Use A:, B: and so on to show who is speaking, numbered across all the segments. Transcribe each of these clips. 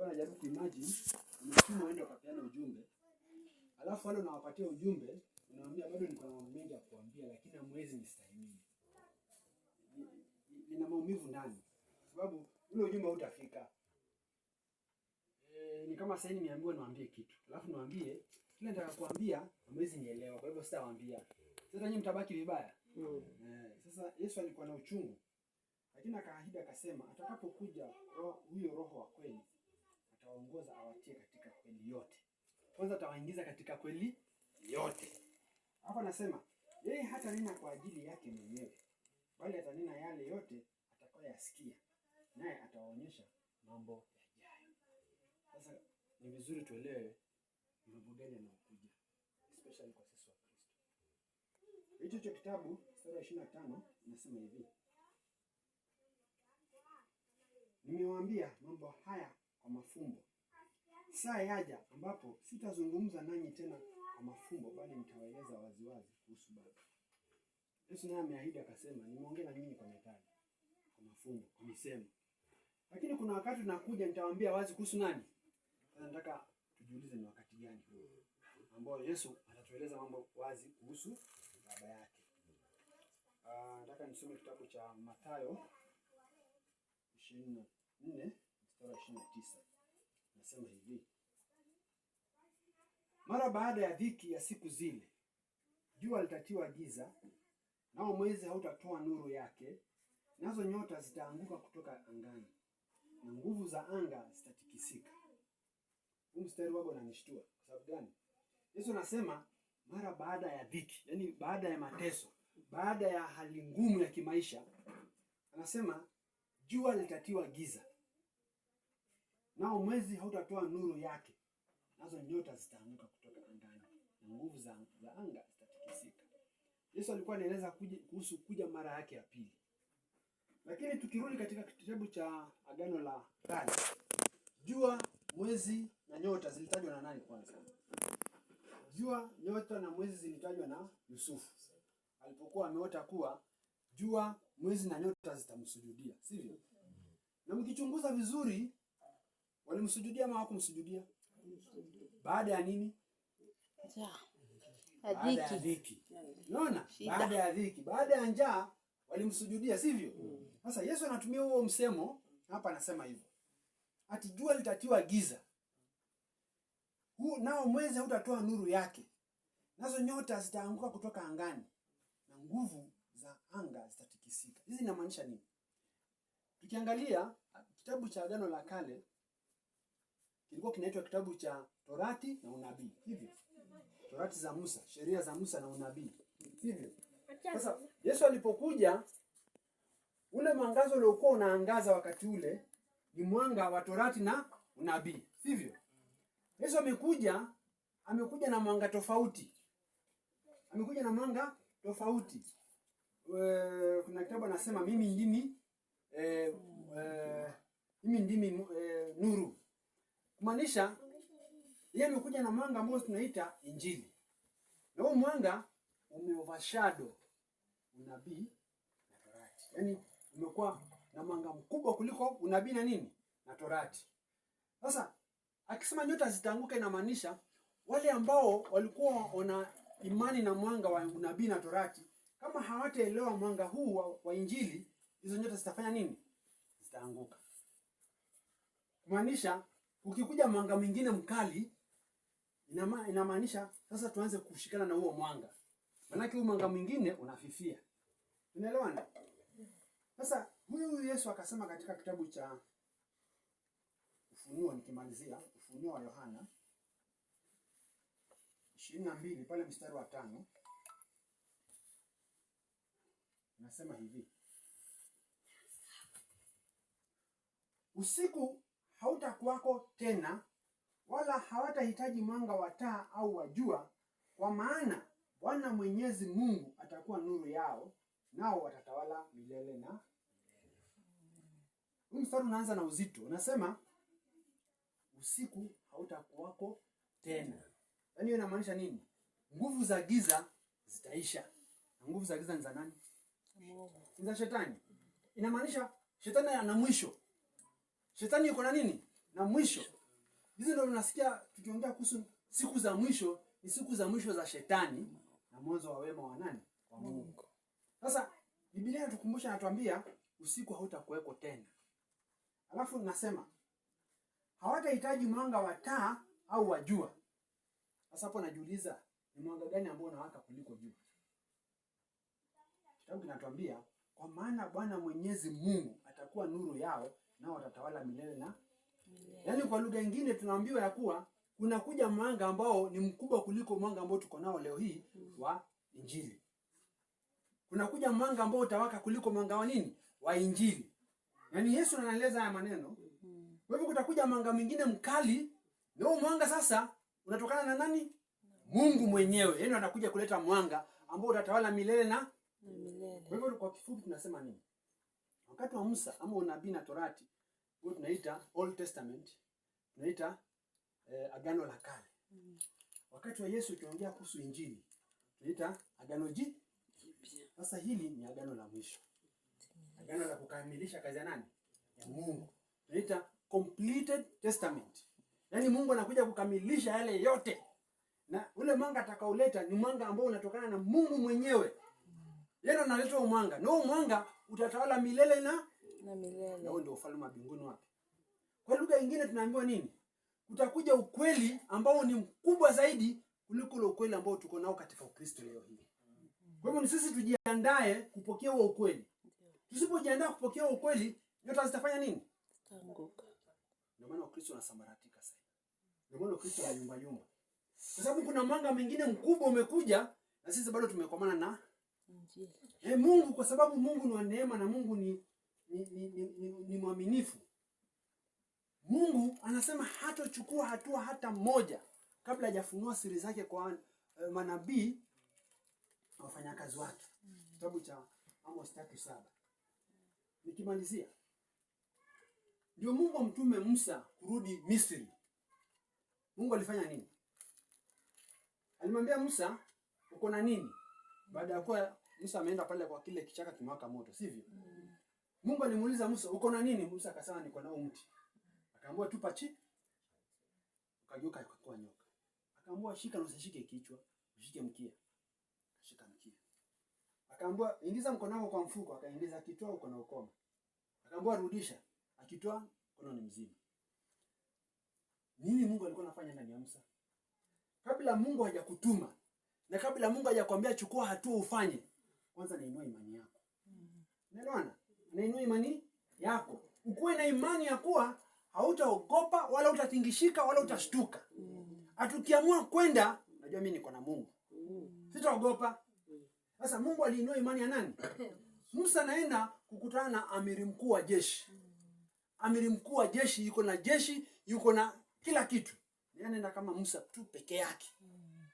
A: nilikuwa najaribu kuimagine umetuma uende ukapeana ujumbe. Alafu wale unawapatia ujumbe, unawaambia bado niko na mambo mengi ya kuambia lakini hamwezi nistahimili. Nina maumivu ndani. Sababu ule ujumbe hutafika. Ni kama sasa nimeambiwa niwaambie kitu. Alafu niwaambie kile nataka kuambia hamwezi nielewa. Kwa hivyo sitawaambia. Sasa nyinyi mtabaki vibaya. Sasa Yesu alikuwa na uchungu. Lakini akaahidi akasema atakapokuja huyo Roho wa kweli atawaongoza awatie katika kweli yote. Kwanza atawaingiza katika kweli yote. Hapa anasema yeye hata nena kwa ajili yake mwenyewe, bali atanena yale yote atakayoyasikia, naye atawaonyesha mambo yajayo. Sasa ni vizuri tuelewe mambo gani yanayokuja, especially kwa sisi wa Kristo. Hicho kitabu sura ya 25 inasema hivi: nimewaambia mambo haya kwa mafumbo. Saa yaja ambapo sitazungumza nanyi tena kwa mafumbo, bali nitawaeleza waziwazi kuhusu Baba. Yesu naye ameahidi akasema, nimeongea na nyinyi kwa methali, kwa mafumbo, kwa misemo. Lakini kuna wakati tunakuja nitawaambia wazi kuhusu nani? Sasa nataka tujiulize ni wakati gani huo ambao Yesu atatueleza mambo wazi kuhusu Baba yake. Nataka nisome kitabu cha Mathayo 24 mstari 29. Nasema hivi: mara baada ya dhiki ya siku zile, jua litatiwa giza, nao mwezi hautatoa nuru yake, nazo nyota zitaanguka kutoka angani, na nguvu za anga zitatikisika. Huu mstari wako unanishtua. Kwa sababu gani? Yesu anasema mara baada ya dhiki, yani baada ya mateso, baada ya hali ngumu ya kimaisha, anasema jua litatiwa giza, nao mwezi hautatoa nuru yake, nazo nyota zitaanguka kutoka angani, na nguvu za anga zitatikisika. Yesu alikuwa anaeleza kuhusu kuja mara yake ya pili. Lakini tukirudi katika kitabu cha Agano la Kale, jua, mwezi na nyota zilitajwa na nani kwanza? Jua, nyota na mwezi zilitajwa na Yusufu. Alipokuwa ameota kuwa jua, mwezi na nyota zitamsujudia, sivyo? Na mkichunguza vizuri, walimsujudia ama hawakumsujudia? Baada ya nini? Baada ya dhiki. Unaona? Baada ya dhiki, baada ya njaa walimsujudia, sivyo? Sasa Yesu anatumia huo msemo hapa, anasema hivyo. Ati jua litatiwa giza, nao mwezi hautatoa nuru yake, nazo nyota zitaanguka kutoka angani, na nguvu za anga zitatikisika. Hizi inamaanisha nini? Tukiangalia kitabu cha Agano la Kale kilikuwa kinaitwa kitabu cha Torati na Unabii, hivyo. Torati za Musa, sheria za Musa na unabii, hivyo. Sasa Yesu alipokuja, ule mwangazo uliokuwa unaangaza wakati ule ni mwanga wa Torati na unabii, sivyo? Yesu amekuja na mwanga tofauti. Amekuja na mwanga tofauti. Kuna kitabu anasema mimi ndimi nuru. Kumaanisha yeye amekuja na mwanga ambao tunaita Injili. Na huo mwanga umeovershadow unabii na Torati. Yaani umekuwa na mwanga mkubwa kuliko unabii na nini? Na Torati. Sasa akisema nyota zitaanguka, inamaanisha wale ambao walikuwa wana imani na mwanga wa unabii na Torati, kama hawataelewa mwanga huu wa Injili, hizo nyota zitafanya nini? Zitaanguka. Kumaanisha ukikuja mwanga mwingine mkali, inamaanisha sasa tuanze kushikana na huo mwanga. Maana huo mwanga mwingine unafifia. Unaelewana? Sasa huyu Yesu akasema katika kitabu cha Ufunuo, nikimalizia Ufunuo wa Yohana 22 pale mstari wa 5, nasema hivi: usiku hautakuwako tena, wala hawatahitaji mwanga wa taa au wa jua, kwa maana Bwana Mwenyezi Mungu atakuwa nuru yao, nao watatawala milele na milele. Huu mstari unaanza na uzito. Unasema usiku hautakuwako tena. Yaani hiyo inamaanisha nini? Nguvu za giza zitaisha. Na nguvu za giza ni za nani? Ni za shetani. Inamaanisha shetani ana mwisho. Shetani yuko na nini? na mwisho. Hizi ndio tunasikia tukiongea kuhusu siku za mwisho, ni siku za mwisho za shetani na mwanzo wa wema wa nani? Wa Mungu. Sasa Biblia inatukumbusha, inatuambia usiku hautakuweko tena. Alafu nasema hawatahitaji mwanga wa taa au wa jua. Sasa hapo najiuliza, ni mwanga gani ambao unawaka kuliko jua? Kitabu kinatuambia kwa maana Bwana Mwenyezi Mungu atakuwa nuru yao, nao watatawala milele na milele. Yaani kwa lugha nyingine tunaambiwa ya kuwa kuna kuja mwanga ambao ni mkubwa kuliko mwanga ambao tuko nao leo hii wa Injili. Kuna kuja mwanga ambao utawaka kuliko mwanga wa nini? Wa Injili. Yaani Yesu anaeleza haya maneno. Kwa hivyo kutakuja mwanga mwingine mkali, na huo mwanga sasa unatokana na nani? Mungu mwenyewe. Yaani anakuja kuleta mwanga ambao utatawala milele na milele. Kwa hivyo kwa kifupi tunasema nini? Wakati wa Musa ama unabii na Torati, huo tunaita Old Testament, tunaita Agano la Kale. Wakati wa Yesu tunaongea kuhusu Injili, tunaita Agano Jipya. Sasa hili ni agano la mwisho. Agano la kukamilisha kazi ya nani? Ya Mungu. Tunaita completed testament. Yaani Mungu anakuja kukamilisha yale yote. Na ule mwanga atakaoleta ni mwanga ambao unatokana na Mungu mwenyewe. Yeye ndo analeta mwanga. Na huo mwanga utatawala milele na milele. Na huo ndio ufalme wa mbinguni wapi? Kwa lugha nyingine tunaambiwa nini? Kutakuja ukweli ambao ni mkubwa zaidi kuliko ule ukweli ambao tuko nao katika Ukristo leo hii. Kwa hivyo ni sisi tujiandae kupokea huo ukweli. Tusipojiandaa kupokea huo ukweli, nyota zitafanya nini? Zitaanguka. Ndio maana Ukristo unasambaratika sasa. Ndio maana Ukristo unayumba. Kwa sababu kuna mwanga mwingine mkubwa umekuja na sisi bado tumekomana na Injili. Mungu, kwa sababu Mungu ni wa neema na Mungu ni mwaminifu. Mungu anasema hatochukua hatua hata moja kabla hajafunua siri zake kwa manabii na wafanyakazi wake. Kitabu cha Amos 3:7. Nikimalizia, ndio Mungu amtume Musa kurudi Misri. Mungu alifanya nini? Alimwambia Musa, uko na nini? Baada ya kuwa Musa ameenda pale kwa kile kichaka kimewaka moto, sivyo? Mungu alimuuliza Musa, uko na nini? Musa akasema niko na mti. Akaambiwa tupa chini. Ukageuka ikakuwa nyoka. Akaambiwa shika na usishike kichwa, ushike mkia. Shika mkia. Akaambiwa ingiza mkono wako kwa mfuko, akaingiza, akitoa uko na ukoma. Akaambiwa rudisha, akitoa mkono ni mzima. Nini Mungu alikuwa anafanya ndani ya Musa? Kabla Mungu hajakutuma na kabla Mungu hajakwambia chukua hatua ufanye, kwanza nainua imani yako. Unaelewana? Nainua imani yako. Ukuwe na imani ya kuwa hautaogopa wala utatingishika wala utashtuka. Atukiamua kwenda, najua mimi niko na Mungu. Sitaogopa. Sasa Mungu aliinua imani ya nani? Musa anaenda kukutana na amiri mkuu wa jeshi. Amiri mkuu wa jeshi yuko na jeshi, yuko na kila kitu. Yeye anaenda kama Musa tu peke yake.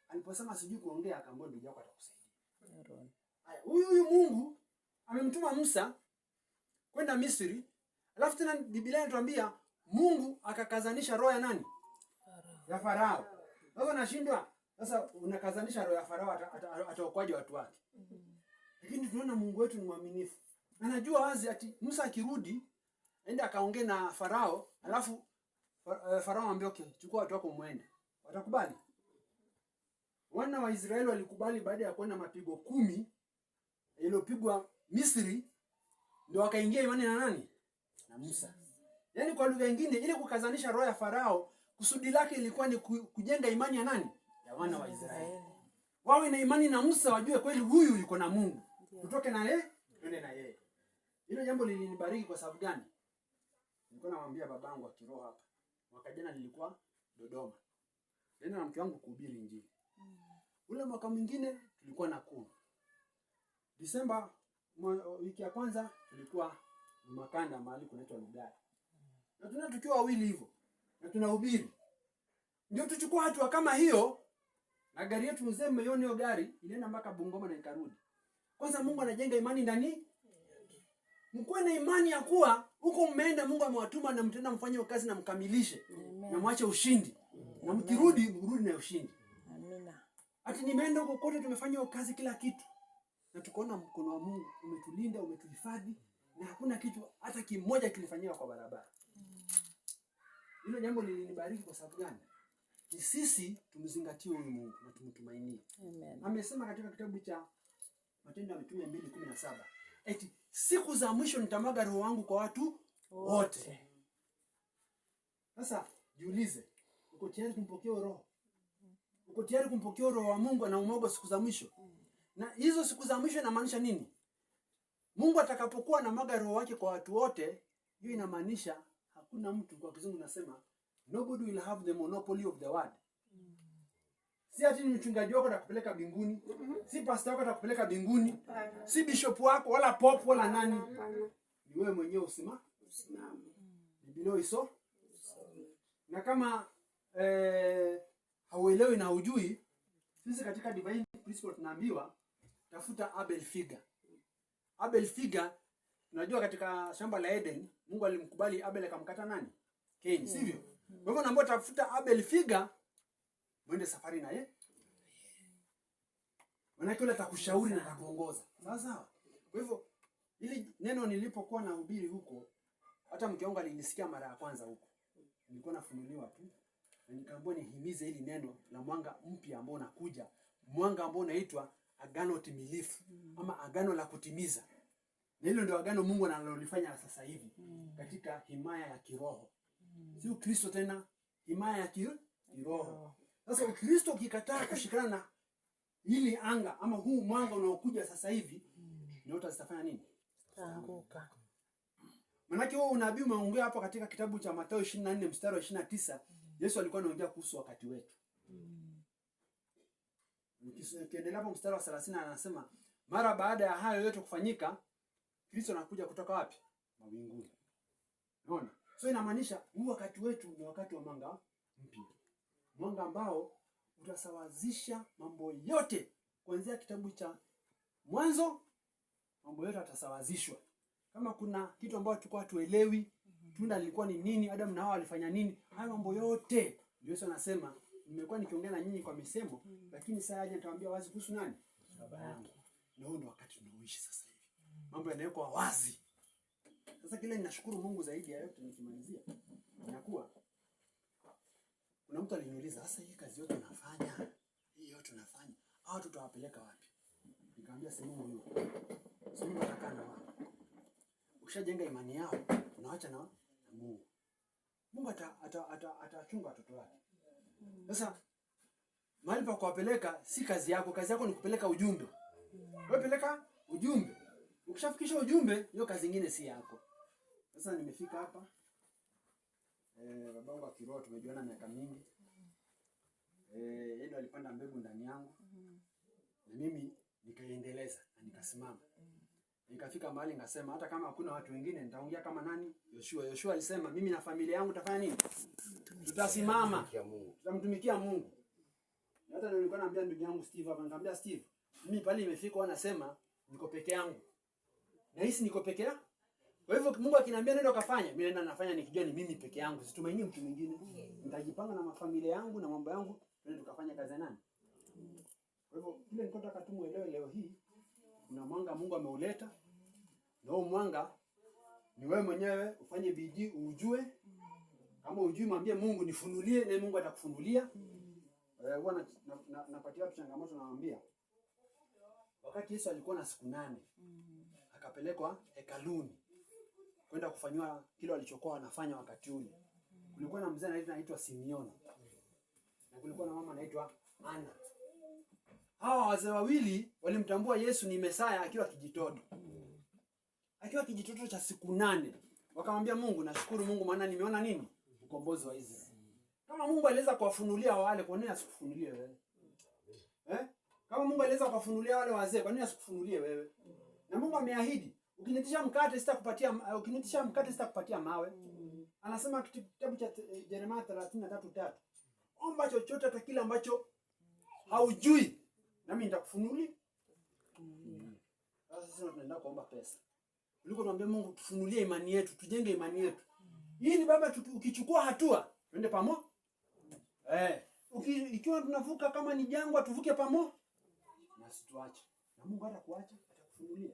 A: Aliposema sijui kuongea, akaambiwa ndugu yako atakusaidia. Haya, huyu Mungu amemtuma Musa kwenda Misri. Alafu tena Biblia inatuambia Mungu akakazanisha roho ya nani? Ya Farao. Sasa nashindwa. Sasa unakazanisha roho ya Farao, ataokoaje watu wake? Lakini tunaona Mungu wetu ni mwaminifu. Anajua wazi ati Musa akirudi aende akaongee na Farao, alafu Farao amwambie okay, chukua watu wako muende. Watakubali? Wana wa Israeli walikubali baada ya kuona mapigo 10 yaliyopigwa Misri, ndio wakaingia imani na nani? Na Musa. Yaani kwa lugha nyingine ile kukazanisha roho ya Farao, kusudi lake ilikuwa ni kujenga imani ya nani? Ya wana wa Israeli. Wawe na imani na Musa, wajue kweli huyu yuko na Mungu. Tutoke na yeye, twende na yeye. Hilo jambo lilinibariki kwa sababu gani? Nilikuwa namwambia babangu wa kiroho hapa. Mwaka jana nilikuwa Dodoma. Nenda na mke wangu kuhubiri Injili. Ule mwaka mwingine tulikuwa Nakuru. Disemba wiki ya kwanza tulikuwa Makanda, mahali kunaitwa Lugari. Na tuna tukiwa wawili hivyo. Na tunahubiri. Ndio tuchukua hatua kama hiyo, na gari yetu mzee mmeiona hiyo gari ilienda mpaka Bungoma na ikarudi. Kwanza Mungu anajenga imani ndani. Mkuwe na imani ya kuwa huko mmeenda Mungu amewatuma na mtenda mfanye kazi na mkamilishe. Na mwache ushindi. Na mkirudi mrudi na ushindi. Amina. Ati nimeenda huko kote tumefanya kazi kila kitu. Na tukaona mkono wa Mungu umetulinda, umetuhifadhi na hakuna kitu hata kimoja kilifanyika kwa barabara. Hilo jambo lilinibariki kwa sababu gani? Ni sisi tumzingatie huyu Mungu na tumtumainie.
B: Amen.
A: Amesema katika kitabu cha Matendo ya Mitume 2:17, eti siku za mwisho nitamwaga roho wangu kwa watu wote. Sasa jiulize, uko tayari kumpokea roho? Uko tayari kumpokea roho wa Mungu na umwaga siku za mwisho? Na hizo siku za mwisho inamaanisha nini? Mungu atakapokuwa anamwaga roho wake kwa watu wote, hiyo inamaanisha hakuna mtu, kwa kizungu nasema nobody will have the monopoly of the word. Si ati ni mchungaji wako atakupeleka mbinguni, si pastor wako atakupeleka mbinguni, si bishop wako wala pop wala nani. Ni wewe mwenyewe usimame. Biblia iso. Na kama hauelewi na hujui, sisi katika divine principle tunaambiwa tafuta Abel figure. Abel figure, unajua katika shamba la Eden Mungu alimkubali Abel akamkata nani? Cain, sivyo? Kwa hivyo naomba tafuta Abel figure, mwende safari na yeye. Maana yule atakushauri na atakuongoza. Sawa sawa. Kwa hivyo ili neno nilipokuwa nahubiri huko, hata mke wangu alinisikia mara ya kwanza huko. Nilikuwa nafunuliwa tu. Na nikaambiwa nihimize hili neno la mwanga mpya ambao unakuja, mwanga ambao unaitwa agano timilifu ama agano la kutimiza. Na hilo ndio agano Mungu analolifanya sasa hivi katika himaya ya kiroho. Si Ukristo tena, himaya ya kiroho. Sasa Ukristo ukikataa kushikana na hili anga ama huu mwanga unaokuja sasa hivi, nyota zitafanya nini?
B: Zitaanguka.
A: Manake wewe unabii umeongea hapo katika kitabu cha Mathayo 24 mstari wa 29, Yesu alikuwa anaongea kuhusu wakati wetu. Ukiendelea hapo mstari wa 30 anasema mara baada ya hayo yote kufanyika, Kristo anakuja kutoka wapi? Mawinguni. Unaona? So inamaanisha huu wakati wetu ni wakati wa mwanga mpya. Mwanga ambao utasawazisha mambo yote kuanzia kitabu cha Mwanzo, mambo yote yatasawazishwa. Kama kuna kitu ambacho tulikuwa tuelewi, tunda lilikuwa ni nini, Adam na Hawa walifanya nini, haya mambo yote ndio Yesu anasema nimekuwa nikiongea na nyinyi kwa misemo, lakini sasa aje nitawaambia wazi kuhusu nani? Baba yangu. Na huo ndio wakati tunaoishi sasa hivi. Mambo yanawekwa wazi. Sasa kile ninashukuru Mungu zaidi ya yote nikimalizia. Inakuwa kuna mtu aliniuliza, "Sasa hii kazi yote unafanya, hii yote unafanya, hao tutawapeleka wapi?" Nikamwambia sehemu hiyo. Sehemu nataka na wao. Ukishajenga imani yao, unaacha na Mungu. Mungu atachunga watoto wake. Sasa mahali pa kuwapeleka si kazi yako, kazi yako ni kupeleka ujumbe. Wewe peleka ujumbe. Ukishafikisha ujumbe, hiyo kazi nyingine si yako. Sasa nimefika hapa. Babangu wa kiroho tumejuana miaka mingi. Yeye ndo alipanda mbegu ndani yangu. Na mimi nikaiendeleza na nikasimama. Nikafika mahali ngasema hata kama hakuna watu wengine nitaongea kama nani? Yoshua. Yoshua alisema mimi na familia yangu tutafanya nini? Tutasimama. Tutamtumikia Mungu. Hata nilikuwa naambia ndugu yangu Steve hapa, nikamwambia Steve, mimi pale imefika wanasema niko peke yangu. Na hisi niko peke yangu. Kwa hivyo Mungu akiniambia nenda kafanya, mimi naenda nafanya nikijua ni mimi peke yangu. Situmaini mtu mwingine. Nitajipanga na familia yangu na mambo yangu, twende tukafanya kazi ya nani? Kwa hivyo kile nilikuwa nataka tumuelewe leo hii, kuna mwanga Mungu ameuleta. Na huo mwanga ni wewe mwenyewe ufanye bidii ujue. Kama ujui mwambie Mungu nifunulie, na Mungu atakufunulia. Huwa napatia watu changamoto nawaambia. Wakati Yesu alikuwa na siku 8, akapelekwa hekaluni kwenda kufanywa kile alichokuwa anafanya wakati ule. Kulikuwa na mzee anaitwa Simeoni. Na kulikuwa na mama anaitwa Ana. Hawa wazee wawili walimtambua Yesu ni Mesaya akiwa kijitoto. Akiwa kijitoto cha siku 8. Wakamwambia Mungu, nashukuru Mungu maana nimeona nini? Ukombozi wa Israeli. Kama Mungu aliweza kuwafunulia wale, kwa nini asikufunulie wewe? Kama Mungu aliweza kuwafunulia wale wazee, kwa nini asikufunulie wewe? Na Mungu ameahidi, ukinitisha mkate sitakupatia mawe. Anasema kitabu cha Yeremia 33:3. Omba chochote hata kile ambacho haujui, nami nitakufunulia. Sasa sisi tunaenda kuomba pesa. Kuliko tuambie Mungu tufunulie imani yetu, tujenge imani yetu. Hii ni baba ukichukua hatua, twende pamoja. Ikiwa tunavuka kama ni jangwa tuvuke pamoja. Na situache. Na Mungu hatakuacha, atakufunulia.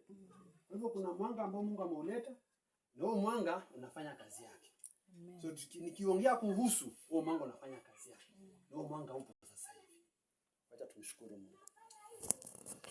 A: Kwa hivyo kuna mwanga ambao Mungu ameuleta, na huo mwanga unafanya kazi yake. So nikiongea kuhusu huo mwanga unafanya kazi yake. Na huo mwanga upo sasa hivi. Wacha tumshukuru Mungu.